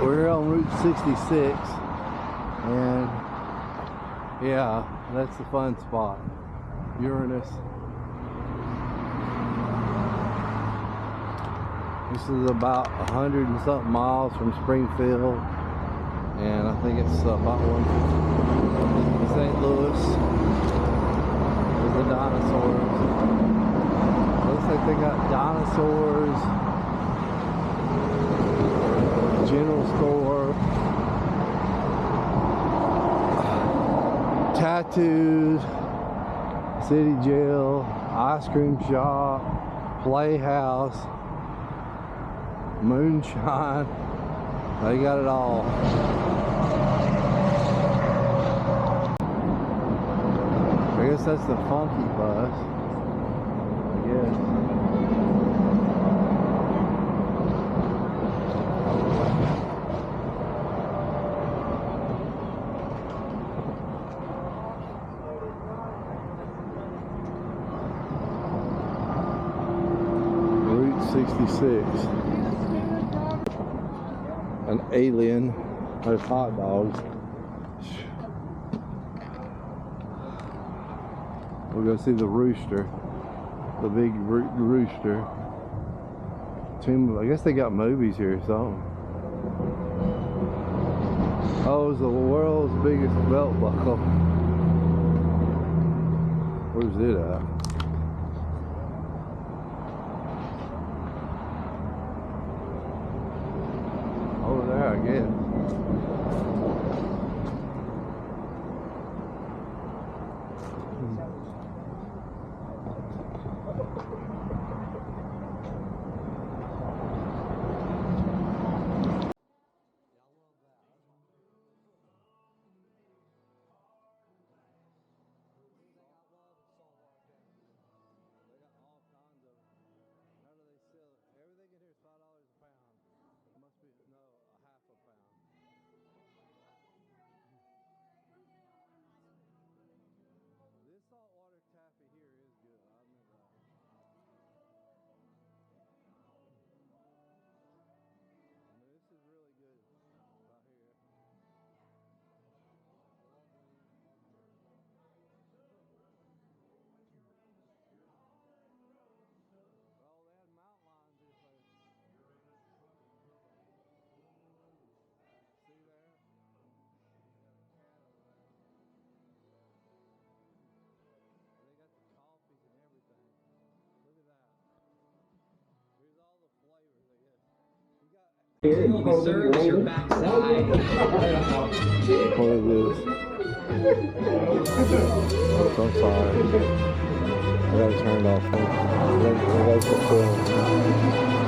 We're on Route 66, and yeah, that's the fun spot, Uranus. This is about 100 and something miles from Springfield, and I think it's about 150 St. Louis. There's the dinosaurs. Looks like they got dinosaurs, general store, tattoos, city jail, ice cream shop, playhouse, moonshine. They got it all. I guess that's the funky bus. I guess. Route 66. An alien. There's hot dogs. We'll go see the rooster. The big rooster. I guess they got movies here or something. Oh, it's the world's biggest belt buckle. Where's it at? Over there, I guess. Saltwater taffy here is good. I admit that. I mean, this is really good right here. Oh, they had mountain lions here, so see there? They got the coffees and everything. Look at that. Here's all the flavors, I guess. You got Here, you can serve your backside. what is this? Oh, I'm sorry. I got it turned off. I got it